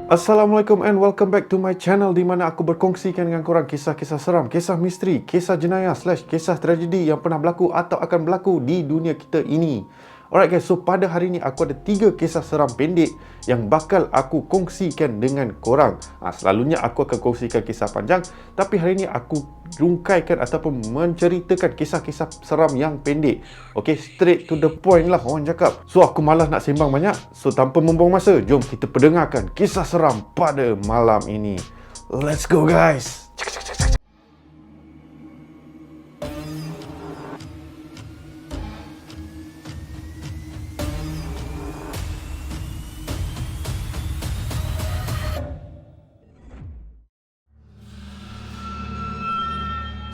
Assalamualaikum and welcome back to my channel di mana aku berkongsikan dengan korang kisah-kisah seram, kisah misteri, kisah jenayah / kisah tragedi yang pernah berlaku atau akan berlaku di dunia kita ini. Alright guys, so pada hari ni aku ada 3 kisah seram pendek yang bakal aku kongsikan dengan korang. Selalunya aku akan kongsikan kisah panjang, tapi hari ni aku rungkaikan ataupun menceritakan kisah-kisah seram yang pendek. Okay, straight to the point lah orang cakap. So aku malas nak sembang banyak, so tanpa membuang masa, jom kita pendengarkan kisah seram pada malam ini. Let's go guys.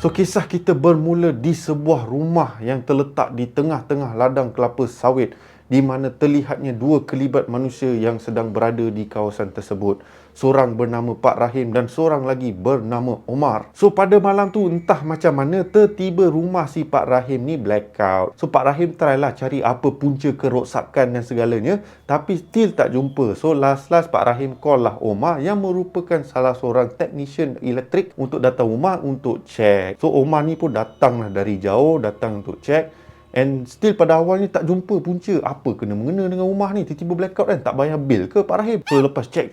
So, kisah kita bermula di sebuah rumah yang terletak di tengah-tengah ladang kelapa sawit di mana terlihatnya 2 kelibat manusia yang sedang berada di kawasan tersebut. Seorang bernama Pak Rahim dan seorang lagi bernama Omar. So, pada malam tu entah macam mana tertiba rumah si Pak Rahim ni blackout. So, Pak Rahim try lah cari apa punca kerosakan dan segalanya, tapi still tak jumpa. So, last Pak Rahim call lah Omar yang merupakan salah seorang technician elektrik untuk datang rumah untuk check. So, Omar ni pun datang lah dari jauh, datang untuk check. And still pada awalnya tak jumpa punca. Apa kena-mengena dengan rumah ni? Tiba-tiba blackout kan? Tak bayar bil ke Pak Rahim? So lepas check,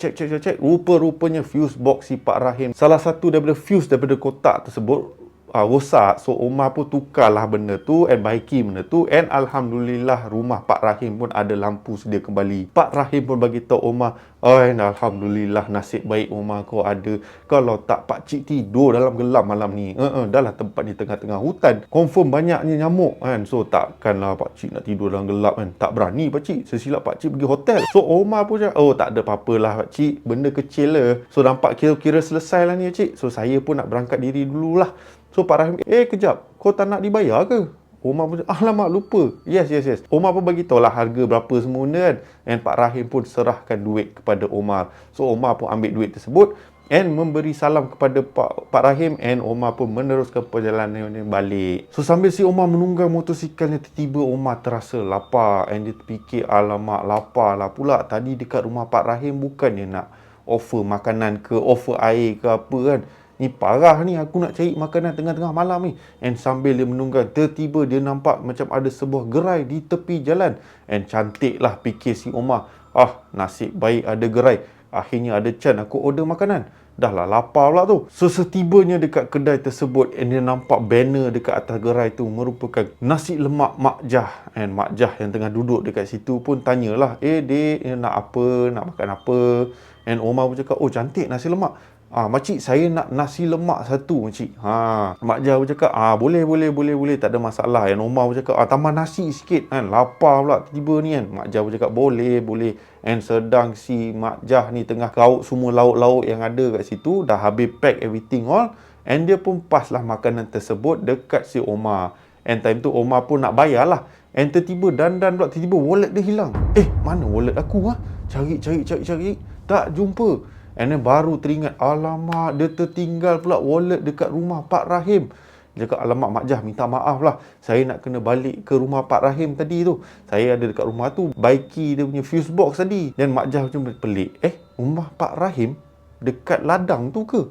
rupa-rupanya fuse box si Pak Rahim, salah satu daripada fuse daripada kotak tersebut rosak. So Omar pun tukarlah benda tu and baiki benda tu, and Alhamdulillah rumah Pak Rahim pun ada lampu sedia kembali. Pak Rahim pun bagi tahu Omar, Alhamdulillah nasib baik Omar kau ada. Kalau tak pakcik tidur dalam gelap malam ni. Dah lah tempat di tengah-tengah hutan, confirm banyaknya nyamuk kan. So takkanlah pakcik nak tidur dalam gelap kan. Tak berani pakcik, sesilap pakcik pergi hotel. So Omar pun cakap, tak ada apa-apalah pakcik, benda kecil lah. So nampak kira-kira selesai lah ni pakcik. So saya pun nak berangkat diri dululah. So Pak Rahim, kejap, kau tak nak dibayar ke? Omar pun, alamak lupa. Yes. Omar pun bagi tahu lah harga berapa semua kan. And Pak Rahim pun serahkan duit kepada Omar. So Omar pun ambil duit tersebut and memberi salam kepada Pak Rahim, and Omar pun meneruskan perjalanannya balik. So sambil si Omar menunggang motorsikalnya, tiba-tiba Omar terasa lapar, and dia terfikir, alamak lapar lah pula. Tadi dekat rumah Pak Rahim bukannya nak offer makanan ke, offer air ke apa kan. Ni parah ni, aku nak cari makanan tengah-tengah malam ni. And sambil dia menunggang, tiba-tiba dia nampak macam ada sebuah gerai di tepi jalan. And cantik lah fikir si Omar. Nasib baik ada gerai. Akhirnya ada chance aku order makanan. Dah lah lapar pula tu. So setibanya dekat kedai tersebut, and dia nampak banner dekat atas gerai tu merupakan nasi lemak Mak Jah. And Mak Jah yang tengah duduk dekat situ pun tanyalah, dek nak apa, nak makan apa? And Omar pun cakap, cantik nasi lemak. Makcik, saya nak nasi lemak satu makcik. Mak Jah pun cakap, boleh, tak ada masalah. Yang Omar pun cakap, tambah nasi sikit kan, lapar pula tiba ni kan. Mak Jah pun cakap, boleh. And sedang si Mak Jah ni tengah gauk semua lauk-lauk yang ada kat situ, dah habis pack everything all, and dia pun paslah makanan tersebut dekat si Omar. And time tu Omar pun nak bayar lah, and tiba-tiba dandan pula, tiba-tiba wallet dia hilang. Mana wallet aku? Cari, tak jumpa. And then baru teringat, alamak, dia tertinggal pula wallet dekat rumah Pak Rahim. Dia cakap, alamak Mak Jah, minta maaf lah, saya nak kena balik ke rumah Pak Rahim tadi tu. Saya ada dekat rumah tu, baiki dia punya fuse box tadi. Dan Mak Jah macam pelik, rumah Pak Rahim dekat ladang tu ke?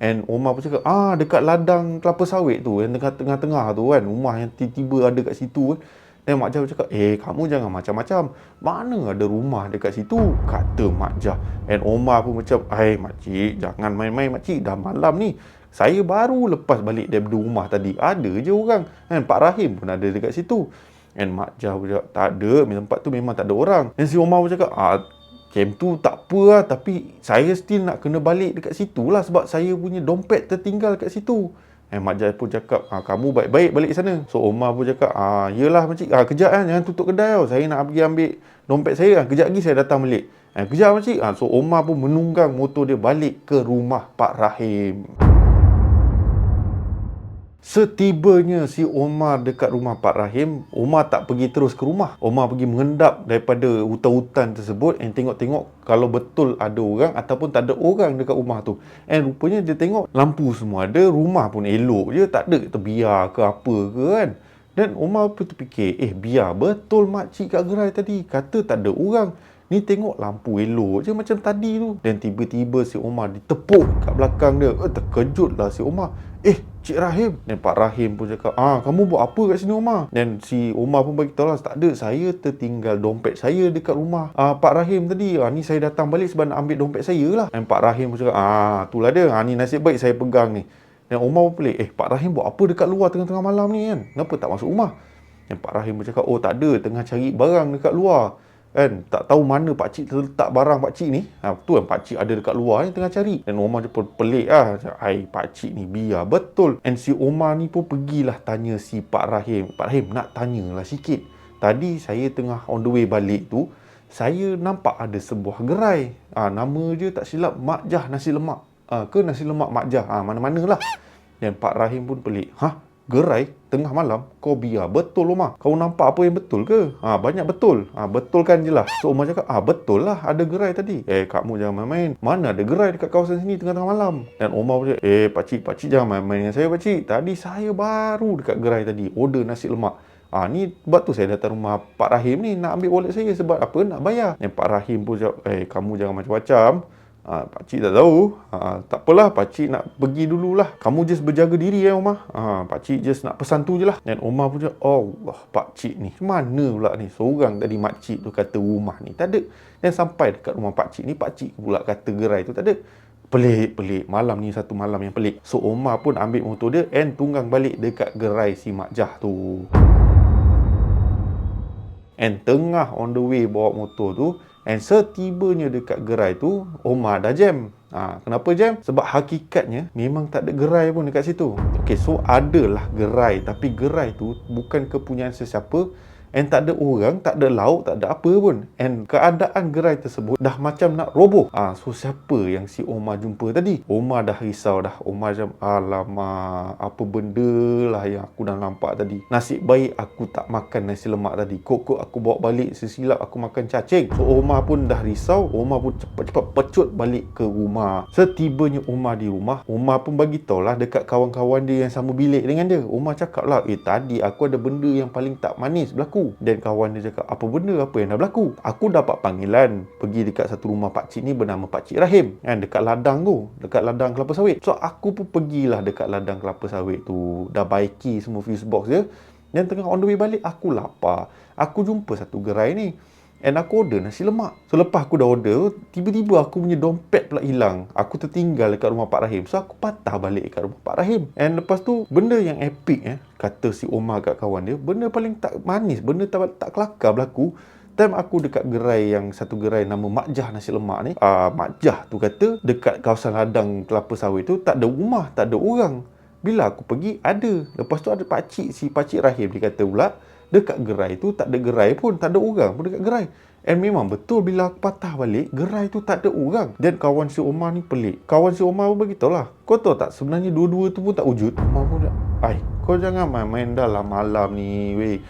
And Omar pun cakap, dekat ladang kelapa sawit tu, yang tengah-tengah tu kan, rumah yang tiba-tiba ada kat situ kan. Dan Mak Jah cakap, kamu jangan macam-macam. Mana ada rumah dekat situ? Kata Mak Jah. And Omar pun macam, makcik, jangan main-main makcik. Dah malam ni. Saya baru lepas balik daripada rumah tadi. Ada je orang. And Pak Rahim pun ada dekat situ. And Mak Jah pun cakap, tak ada. Tempat tu memang tak ada orang. Dan si Omar pun cakap, macam tu tak apa lah. Tapi saya still nak kena balik dekat situ lah. Sebab saya punya dompet tertinggal kat situ. Mak Jah pun cakap, kamu baik-baik balik sana. So Omar pun cakap, yelah makcik, kejap kan, jangan tutup kedai tau. Saya nak pergi ambil dompet saya. Kejap lagi saya datang balik. Kejap makcik. So Omar pun menunggang motor dia balik ke rumah Pak Rahim. Setibanya si Omar dekat rumah Pak Rahim, Omar tak pergi terus ke rumah. Omar pergi mengendap daripada hutan-hutan tersebut and tengok-tengok kalau betul ada orang ataupun tak ada orang dekat rumah tu. And rupanya dia tengok lampu semua ada, rumah pun elok je, tak ada terbiar ke apa ke kan. Dan Omar pun terfikir, biar betul makcik kat gerai tadi kata tak ada orang. Ni tengok lampu elok je macam tadi tu. Dan tiba-tiba si Omar ditepuk kat belakang dia. Terkejutlah si Omar. Cik Rahim. Dan Pak Rahim pun cakap, kamu buat apa kat sini Omar? Dan si Omar pun beritahu lah, tak ada, saya tertinggal dompet saya dekat rumah Pak Rahim tadi. Ni saya datang balik sebab nak ambil dompet saya lah. Dan Pak Rahim pun cakap, itulah dia. Ni nasib baik saya pegang ni. Dan Omar pun pelik, Pak Rahim buat apa dekat luar tengah-tengah malam ni kan? Kenapa tak masuk rumah? Dan Pak Rahim pun cakap, tak ada, tengah cari barang dekat luar. Kan, tak tahu mana pakcik terletak barang pakcik ni. Betul kan, pakcik ada dekat luar ni tengah cari. Dan Omar pun pelik lah. Pakcik ni biar betul. And si Omar ni pun pergilah tanya si Pak Rahim. Pak Rahim, nak tanyalah sikit. Tadi saya tengah on the way balik tu, saya nampak ada sebuah gerai. Nama je tak silap, Mak Jah Nasi Lemak. Ke Nasi Lemak Mak Jah. Mana-manalah. Dan Pak Rahim pun pelik. Gerai tengah malam? Kau biar betul Omar. Kau nampak apa yang betul ke? Banyak betul. Betulkan je lah. So Omar cakap, betul lah ada gerai tadi. Kamu jangan main-main. Mana ada gerai dekat kawasan sini tengah-tengah malam? Dan Omar pun cakap, pakcik jangan main-main dengan saya pakcik. Tadi saya baru dekat gerai tadi order nasi lemak. Ni sebab tu saya datang rumah Pak Rahim ni nak ambil wallet saya sebab apa? Nak bayar. Dan Pak Rahim pun cakap, kamu jangan macam-macam. Pakcik tak tahu. Tak apalah, pakcik nak pergi dululah. Kamu just berjaga diri Omar. Pakcik just nak pesan tu je lah. Dan Omar pun cakap, Allah, pakcik ni mana pula ni? Seorang tadi makcik tu kata rumah ni tak ada. Dan sampai dekat rumah pakcik ni, pakcik pula kata gerai tu tak ada. Pelik. Malam ni satu malam yang pelik. So Omar pun ambil motor dia and tunggang balik dekat gerai si Mak Jah tu. And tengah on the way bawa motor tu, and setibanya dekat gerai tu, Omar dah jam. Kenapa jam? Sebab hakikatnya memang tak ada gerai pun dekat situ. So adalah gerai, tapi gerai tu bukan kepunyaan sesiapa. And tak ada orang, tak ada lauk, tak ada apa pun. And keadaan gerai tersebut dah macam nak roboh. So siapa yang si Omar jumpa tadi? Omar dah risau dah. Omar macam, alamak, apa benda lah yang aku dah nampak tadi. Nasib baik aku tak makan nasi lemak tadi. Kok aku bawa balik, sesilap aku makan cacing. So Omar pun dah risau. Omar pun cepat-cepat pecut balik ke rumah. Setibanya Omar di rumah, Omar pun bagi tahu lah dekat kawan-kawan dia yang sama bilik dengan dia. Omar cakap lah, tadi aku ada benda yang paling tak manis berlaku. Dan kawan dia cakap, apa benda, apa yang dah berlaku? Aku dapat panggilan pergi dekat satu rumah pakcik ni bernama Pakcik Rahim, kan, dekat ladang tu, dekat ladang kelapa sawit. So aku pun pergilah dekat ladang kelapa sawit tu, dah baiki semua fuse box dia. Dan tengah on the way balik, aku lapar. Aku jumpa satu gerai ni, and aku order nasi lemak. So lepas aku dah order, tiba-tiba aku punya dompet pula hilang. Aku tertinggal dekat rumah Pak Rahim. So aku patah balik dekat rumah Pak Rahim. And lepas tu, benda yang epic kata si Omar kat kawan dia, benda paling tak manis, benda tak kelakar berlaku. Time aku dekat gerai, yang satu gerai nama Mak Jah Nasi Lemak ni, Mak Jah tu kata dekat kawasan ladang kelapa sawit tu tak ada rumah, tak ada orang. Bila aku pergi, ada. Lepas tu ada si Pakcik Rahim, dia kata pula dekat gerai tu tak ada gerai pun, tak ada orang pun dekat gerai. And memang betul, bila aku patah balik, gerai tu tak ada orang. Dan kawan si Omar ni pelik. Kawan si Omar pun beritahu lah, kau tahu tak, sebenarnya dua-dua tu pun tak wujud. Omar pun cakap, kau jangan main-main dah lah malam ni weh.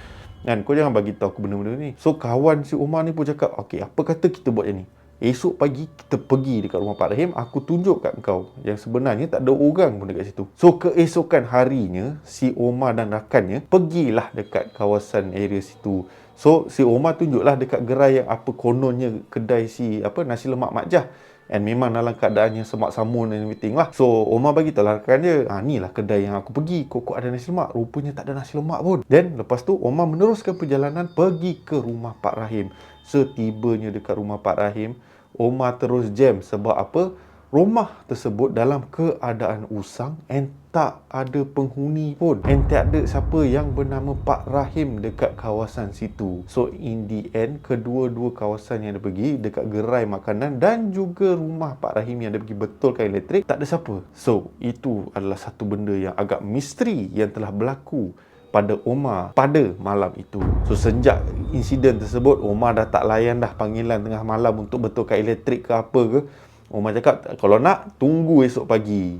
Dan kau jangan bagi tahu aku benda-benda ni. So kawan si Omar ni pun cakap, apa kata kita buat yang ni? Esok pagi kita pergi dekat rumah Pak Rahim, aku tunjuk kat kau yang sebenarnya tak ada orang pun dekat situ. So keesokan harinya, si Omar dan rakannya pergilah dekat kawasan area situ. So si Omar tunjuklah dekat gerai yang apa kononnya kedai si nasi lemak Mak Jah. And memang dalam keadaan yang semak samun and everything lah. So Omar bagi tahu lah rakan dia, ni lah kedai yang aku pergi, kok ada nasi lemak. Rupanya tak ada nasi lemak pun. Dan lepas tu Omar meneruskan perjalanan pergi ke rumah Pak Rahim. Setibanya dekat rumah Pak Rahim, Omar terus jam. Sebab apa? Rumah tersebut dalam keadaan usang and tak ada penghuni pun. And tak ada siapa yang bernama Pak Rahim dekat kawasan situ. So in the end, kedua-dua kawasan yang dia pergi, dekat gerai makanan dan juga rumah Pak Rahim yang dia pergi betulkan elektrik, tak ada siapa. So itu adalah satu benda yang agak misteri yang telah berlaku pada Omar pada malam itu. So sejak insiden tersebut, Omar dah tak layan dah panggilan tengah malam untuk betulkan elektrik ke apa ke. Omar cakap, kalau nak, tunggu esok pagi.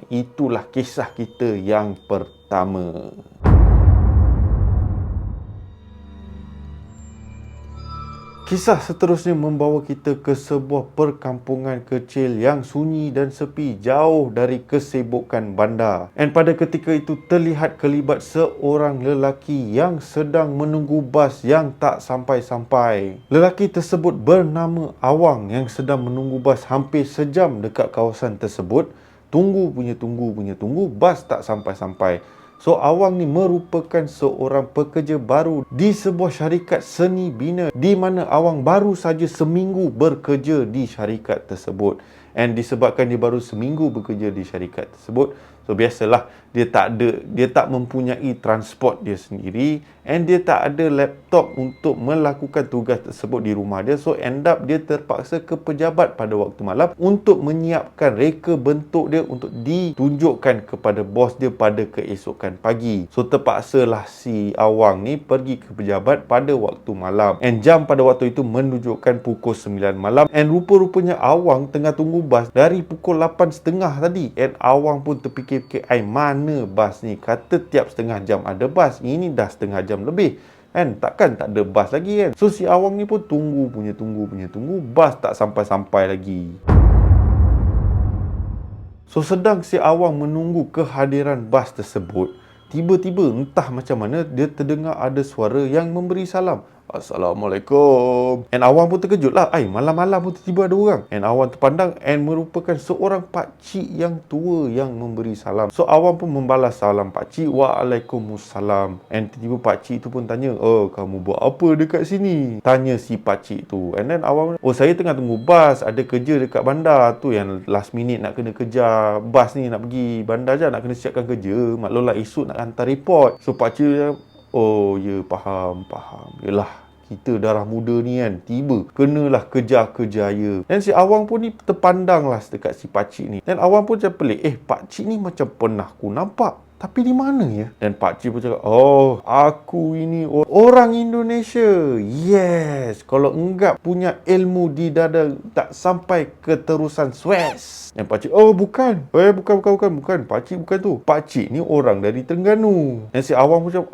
Itulah kisah kita yang pertama. Kisah seterusnya membawa kita ke sebuah perkampungan kecil yang sunyi dan sepi, jauh dari kesibukan bandar. Dan pada ketika itu terlihat kelibat seorang lelaki yang sedang menunggu bas yang tak sampai-sampai. Lelaki tersebut bernama Awang yang sedang menunggu bas hampir sejam dekat kawasan tersebut. Tunggu, bas tak sampai-sampai. So, Awang ni merupakan seorang pekerja baru di sebuah syarikat seni bina di mana Awang baru saja seminggu bekerja di syarikat tersebut. And disebabkan dia baru seminggu bekerja di syarikat tersebut, so biasalah dia tak mempunyai transport dia sendiri, and dia tak ada laptop untuk melakukan tugas tersebut di rumah dia. So end up dia terpaksa ke pejabat pada waktu malam untuk menyiapkan reka bentuk dia untuk ditunjukkan kepada bos dia pada keesokan pagi. So terpaksalah si Awang ni pergi ke pejabat pada waktu malam, and jam pada waktu itu menunjukkan pukul 9 malam, and rupa-rupanya Awang tengah tunggu bas dari pukul 8.30 tadi. And Awang pun terfikir-fikir, mana bas ni? Kata tiap setengah jam ada bas, ini dah setengah jam lebih kan, takkan tak ada bas lagi kan. So si Awang ni pun tunggu, bas tak sampai-sampai lagi. So sedang si Awang menunggu kehadiran bas tersebut, tiba-tiba entah macam mana dia terdengar ada suara yang memberi salam. Assalamualaikum. And Awang pun terkejut lah. Malam-malam pun tiba-tiba ada orang. And Awang terpandang and merupakan seorang pakcik yang tua yang memberi salam. So Awang pun membalas salam pakcik. Waalaikumsalam. And tiba-tiba pakcik tu pun tanya, kamu buat apa dekat sini? Tanya si pakcik tu. And then Awang, saya tengah tunggu bas. Ada kerja dekat bandar tu yang last minute nak kena kejar bas ni, nak pergi bandar je, nak kena siapkan kerja. Maklumlah esok nak hantar report. So pakcik, ya faham. Yelah, kita darah muda ni kan, tiba kenalah kejar-kejaya. Dan si Awang pun ni terpandang lah dekat si pakcik ni. Dan Awang pun macam pelik, pakcik ni macam pernah aku nampak, tapi di mana ya? Dan pakcik pun cakap, aku ini orang Indonesia. Yes, kalau enggak punya ilmu di dada tak sampai keterusan Suez. Dan pakcik, bukan. Bukan. Pakcik bukan tu. Pakcik ni orang dari Terengganu. Dan si Awang pun cakap,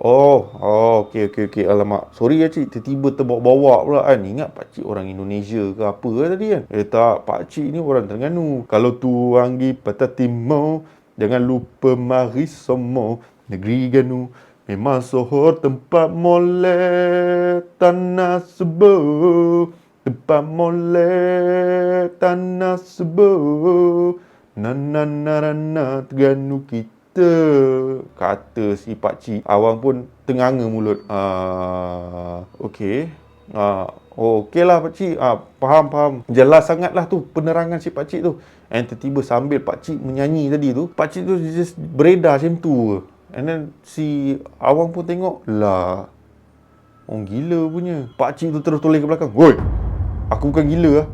okey. Alamak, sorry ya cik, tiba-tiba terbawa-bawa pula kan. Ingat pakcik orang Indonesia ke apa ke tadi kan? Tak, pakcik ni orang Terengganu. Kalau tuang pergi Pantai Timur, jangan lupa mari semua negeri Ganu. Memang sohor tempat molek tanah sebuah. Tempat molek tanah sebuah. Na Terengganu kita. Kata si pakcik. Awang pun tenganga mulut. Okey. Okey lah pakcik. Faham. Jelas sangat lah tu penerangan si pakcik tu. And tiba-tiba sambil pakcik menyanyi tadi tu, pakcik tu just beredar macam tu. And then si Awang pun tengok, lah, orang gila punya. Pakcik tu terus toleh ke belakang. Woi, aku bukan gila lah.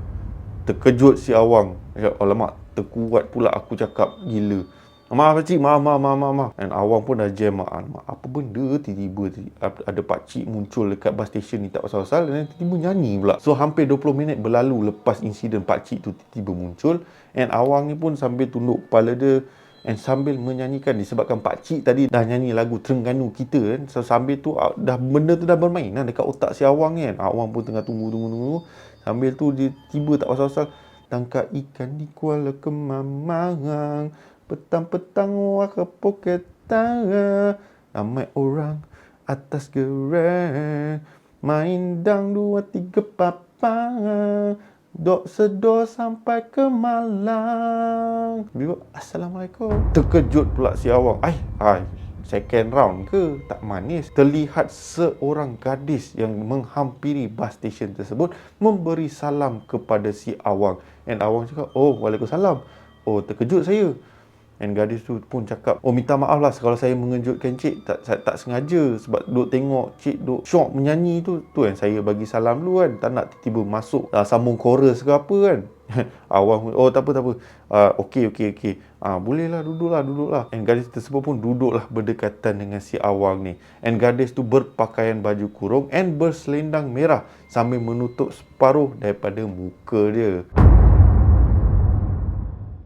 Terkejut si Awang. Alamak, terkuat pula aku cakap gila. Maaf pakcik, maaf. And Awang pun dah jam. Apa benda tiba-tiba ada pakcik muncul dekat bus station ni tak pasal-pasal, dan tiba-tiba nyanyi pula. So hampir 20 minit berlalu lepas insiden pakcik tu tiba-tiba muncul, and Awang ni pun sambil tunduk kepala dia and sambil menyanyikan, disebabkan pakcik tadi dah nyanyi lagu Terengganu kita kan. So sambil tu benda tu dah bermain dekat otak si Awang kan. Awang pun tengah tunggu. Sambil tu dia tiba tak pasal-pasal, tangkap ikan di Kuala Kemamang, petang-petang warga poket tangan, ramai orang atas gereng, main dang 2, 3 papang, dok sedor sampai ke Malang. Assalamualaikum. Terkejut pula si Awang. Second round ke? Tak manis. Terlihat seorang gadis yang menghampiri bus station tersebut memberi salam kepada si Awang. And Awang cakap, waalaikumsalam. Terkejut saya. And gadis tu pun cakap, minta maaf lah kalau saya mengejutkan cik, tak sengaja, sebab duk tengok cik duk syok menyanyi tu kan saya bagi salam dulu kan, tak nak tiba-tiba masuk sambung chorus ke apa kan. Awang, tak apa. Okey. Bolehlah, duduklah. And gadis tersebut pun duduklah berdekatan dengan si Awang ni. And gadis tu berpakaian baju kurung and berselendang merah sambil menutup separuh daripada muka dia.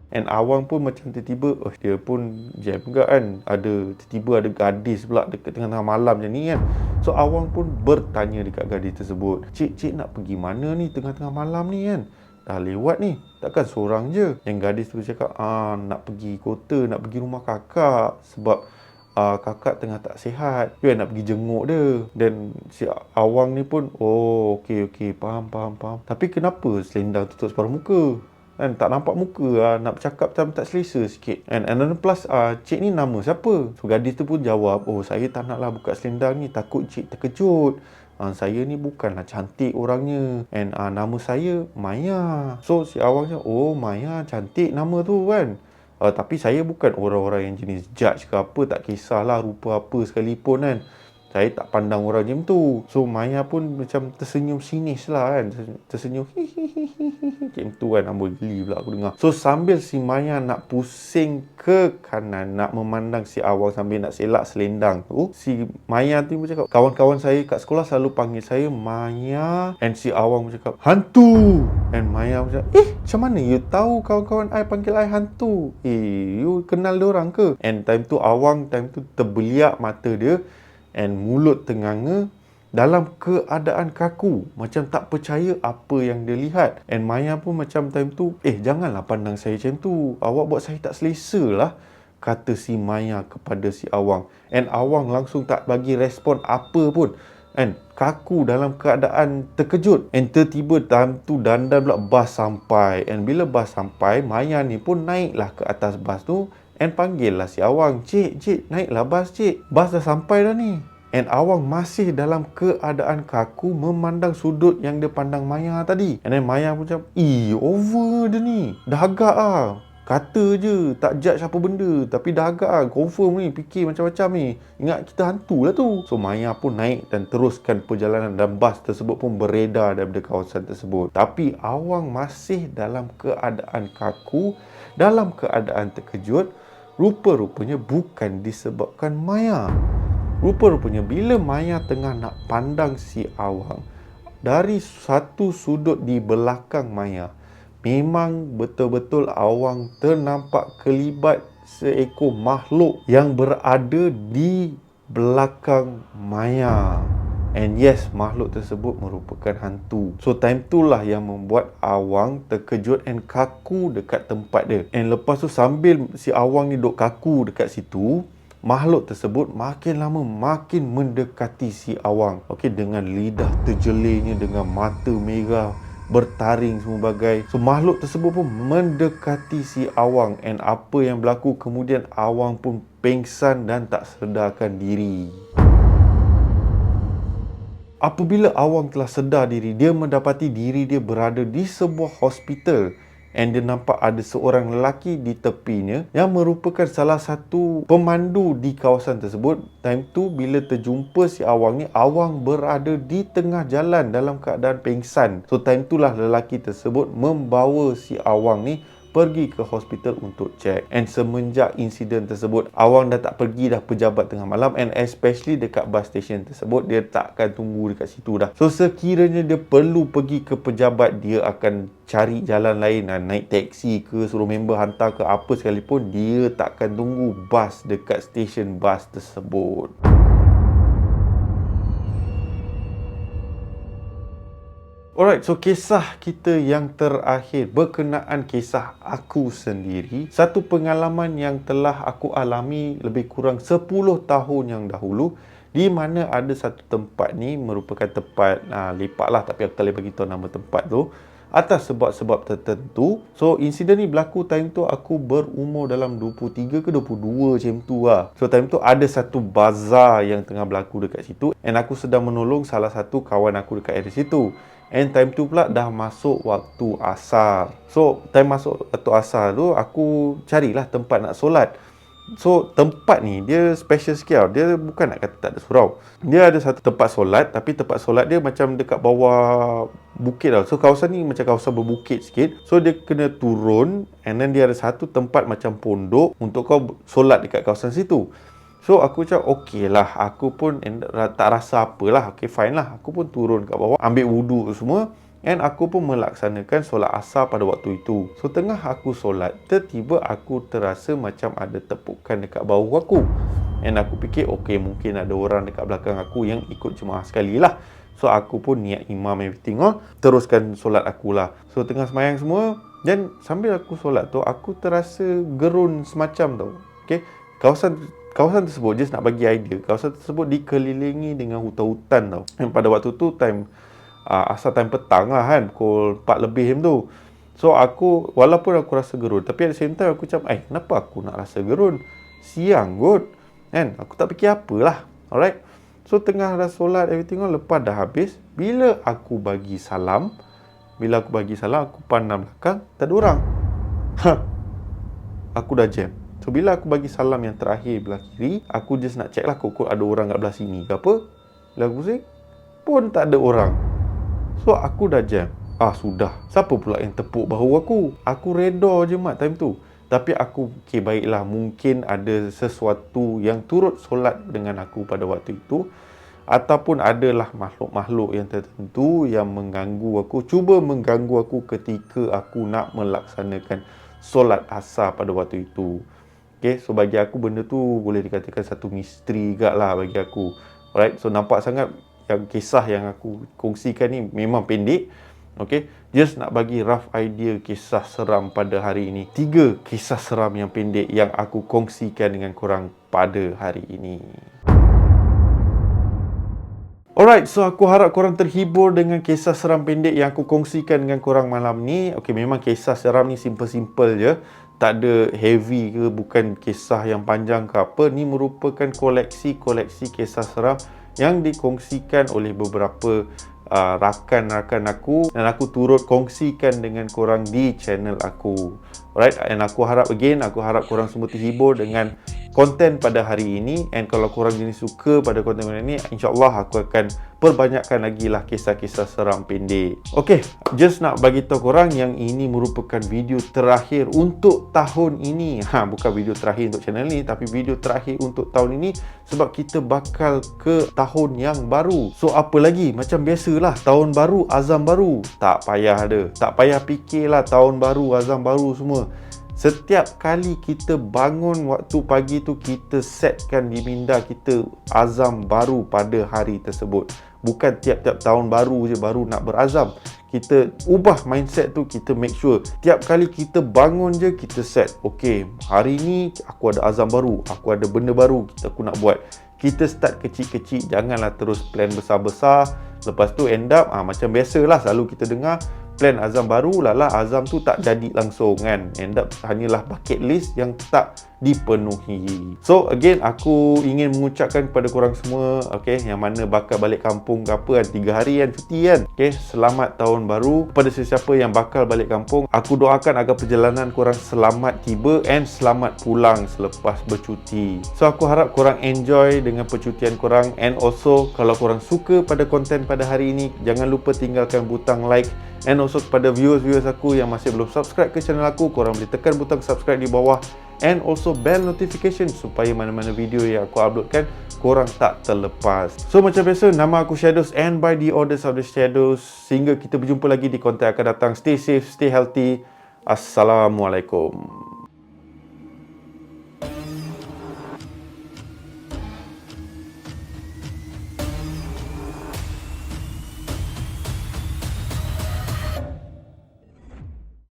And Awang pun macam tiba-tiba, dia pun jam juga kan. Tiba-tiba ada gadis pula dekat tengah-tengah malam macam ni kan. So Awang pun bertanya dekat gadis tersebut, cik nak pergi mana ni tengah-tengah malam ni kan? Dah lewat ni, takkan seorang je? Yang gadis tu cakap, nak pergi kota, nak pergi rumah kakak. Sebab kakak tengah tak sihat. Dia nak pergi jenguk dia. Dan si Awang ni pun, okey, faham. Tapi kenapa selendang tutup separuh muka? Kan tak nampak muka, nak bercakap macam tak selesa sikit. And then plus, cik ni nama siapa? So gadis tu pun jawab, saya tak naklah buka selendang ni, takut cik terkejut. Saya ni bukanlah cantik orangnya. And nama saya Maya. So si Awang cakap, Maya cantik nama tu kan. Tapi saya bukan orang-orang yang jenis judge ke apa, tak kisahlah rupa apa sekalipun kan. Saya tak pandang orang macam tu. So Maya pun macam tersenyum sinis lah kan. Tersenyum macam tu kan. Amboi geli pula aku dengar. So sambil si Maya nak pusing ke kanan, nak memandang si Awang sambil nak selak selendang tu, si Maya tu pun cakap, kawan-kawan saya kat sekolah selalu panggil saya Maya. And si Awang pun cakap, hantu. And Maya pun cakap, macam mana you tahu kawan-kawan I panggil I hantu? You kenal diorang ke? And time tu Awang terbeliak mata dia and mulut tenganga dalam keadaan kaku, macam tak percaya apa yang dia lihat. And Maya pun macam time tu, janganlah pandang saya macam tu, awak buat saya tak selesa lah, kata si Maya kepada si Awang. And Awang langsung tak bagi respon apa pun, and kaku dalam keadaan terkejut. And tiba-tiba time tu dandan pula bas sampai. And bila bas sampai, Maya ni pun naiklah ke atas bas tu and panggil lah si Awang, Cik, naiklah bas cik, bas dah sampai dah ni. And Awang masih dalam keadaan kaku memandang sudut yang dia pandang Maya tadi. And then Maya pun macam, over dia ni, dah agak lah. Kata je, tak judge apa benda, tapi dah agak lah, confirm ni, fikir macam-macam ni. Ingat kita hantu lah tu. So Maya pun naik dan teruskan perjalanan, dan bas tersebut pun beredar daripada kawasan tersebut. Tapi Awang masih dalam keadaan kaku, dalam keadaan terkejut. Rupa-rupanya bukan disebabkan Maya. Rupa-rupanya bila Maya tengah nak pandang si Awang, dari satu sudut di belakang Maya, memang betul-betul Awang ternampak kelibat seekor makhluk yang berada di belakang Maya. And yes, makhluk tersebut merupakan hantu. So time itulah yang membuat Awang terkejut and kaku dekat tempat dia. And lepas tu sambil si Awang ni duk kaku dekat situ, makhluk tersebut makin lama makin mendekati si Awang. Dengan lidah terjelirnya, dengan mata merah bertaring semua bagai. So makhluk tersebut pun mendekati si Awang. And apa yang berlaku kemudian, Awang pun pengsan dan tak sedarkan diri. Apabila Awang telah sedar diri, dia mendapati diri dia berada di sebuah hospital. And dia nampak ada seorang lelaki di tepinya yang merupakan salah satu pemandu di kawasan tersebut. Time tu bila terjumpa si Awang ni, Awang berada di tengah jalan dalam keadaan pengsan. So time itulah lelaki tersebut membawa si Awang ni pergi ke hospital untuk cek. And semenjak insiden tersebut, Awang dah tak pergi dah pejabat tengah malam, and especially dekat bus station tersebut, dia takkan tunggu dekat situ dah. So sekiranya dia perlu pergi ke pejabat, dia akan cari jalan lain, naik teksi ke, suruh member hantar ke, apa sekalipun, dia takkan tunggu bas dekat stesen bas tersebut. Alright, so kisah kita yang terakhir berkenaan kisah aku sendiri. Satu pengalaman yang telah aku alami lebih kurang 10 tahun yang dahulu, di mana ada satu tempat ni merupakan tempat lepak lah, tapi aku tak boleh beritahu nama tempat tu atas sebab-sebab tertentu. So insiden ni berlaku time tu aku berumur dalam 23 ke 22 macam tu lah. So time tu ada satu bazar yang tengah berlaku dekat situ, and aku sedang menolong salah satu kawan aku dekat area situ. And time tu pula dah masuk waktu asar. So time masuk waktu asar tu, aku carilah tempat nak solat. So tempat ni dia special sikit tau. Dia bukan nak kata tak ada surau. Dia ada satu tempat solat, tapi tempat solat dia macam dekat bawah bukit tau. So kawasan ni macam kawasan berbukit sikit. So dia kena turun, and then dia ada satu tempat macam pondok untuk kau solat dekat kawasan situ. So aku cakap okey lah, aku pun tak rasa apalah, okey fine lah. Aku pun turun kat bawah, ambil wuduk semua, And aku pun melaksanakan solat asar pada waktu itu. So tengah aku solat, tiba-tiba aku terasa macam ada tepukan dekat bahu aku. And aku fikir okay, mungkin ada orang dekat belakang aku yang ikut jemaah sekali lah. So aku pun niat imam everything teruskan solat aku lah. So tengah semayang semua, dan sambil aku solat tu, aku terasa gerun semacam tau. Okay, kawasan tersebut, just nak bagi idea, kawasan tersebut dikelilingi dengan hutan-hutan tau. Dan pada waktu tu asal time petang lah kan, pukul 4 lebih macam tu. So aku, walaupun aku rasa gerun, tapi at the same time aku macam, kenapa aku nak rasa gerun? Siang kot kan, aku tak fikir apalah. Alright, so tengah dah solat everything lepas dah habis, bila aku bagi salam, aku pandang belakang, tak ada orang. Aku dah jam. So bila aku bagi salam yang terakhir belah kiri, aku just nak check lah kok ada orang kat belah sini ke apa. Bila aku pusing, pun tak ada orang. So aku dah jam. Sudah. Siapa pula yang tepuk bahu aku? Aku redha je mat time tu. Tapi aku fikir baiklah, mungkin ada sesuatu yang turut solat dengan aku pada waktu itu, ataupun adalah makhluk-makhluk yang tertentu yang cuba mengganggu aku ketika aku nak melaksanakan solat asar pada waktu itu. Okay, so bagi aku benda tu boleh dikatakan satu misteri juga lah bagi aku. Alright, so nampak sangat yang kisah yang aku kongsikan ni memang pendek. Okay, just nak bagi rough idea kisah seram pada hari ini. 3 kisah seram yang pendek yang aku kongsikan dengan korang pada hari ini. Alright, so aku harap korang terhibur dengan kisah seram pendek yang aku kongsikan dengan korang malam ni. Okay, memang kisah seram ni simple-simple je. Tak ada heavy ke, bukan kisah yang panjang ke apa. Ni merupakan koleksi kisah seram yang dikongsikan oleh beberapa rakan-rakan aku, dan aku turut kongsikan dengan korang di channel aku. Alright, and aku harap korang semua terhibur dengan konten pada hari ini. And kalau korang jenis suka pada konten ini, insyaAllah aku akan perbanyakkan lagi lah kisah-kisah seram pendek. Okay, just nak bagi tahu korang yang ini merupakan video terakhir untuk tahun ini. Bukan video terakhir untuk channel ni, tapi video terakhir untuk tahun ini, sebab kita bakal ke tahun yang baru. So apa lagi, macam biasalah, tahun baru, azam baru. Tak payah fikirlah tahun baru, azam baru semua. Setiap kali kita bangun waktu pagi tu, kita setkan di minda kita azam baru pada hari tersebut. Bukan tiap-tiap tahun baru je baru nak berazam. Kita ubah mindset tu, kita make sure tiap kali kita bangun je kita set, okay, hari ni aku ada azam baru, aku ada benda baru aku nak buat. Kita start kecil-kecil, janganlah terus plan besar-besar. Lepas tu end up macam biasalah selalu kita dengar, plan azam baru, azam tu tak jadi langsung kan. End up hanyalah bucket list yang tak dipenuhi. So again, aku ingin mengucapkan kepada korang semua, okay, yang mana bakal balik kampung ke apa kan, 3 hari kan cuti kan, okay, selamat tahun baru kepada sesiapa yang bakal balik kampung. Aku doakan agar perjalanan korang selamat tiba and selamat pulang selepas bercuti. So aku harap korang enjoy dengan percutian korang. And also, kalau korang suka pada konten pada hari ini, jangan lupa tinggalkan butang like. And also kepada viewers aku yang masih belum subscribe ke channel aku, korang boleh tekan butang subscribe di bawah. And also bell notification supaya mana-mana video yang aku uploadkan korang tak terlepas. So macam biasa, nama aku Shadows, and by the orders of the Shadows, sehingga kita berjumpa lagi di konten akan datang. Stay safe, stay healthy. Assalamualaikum.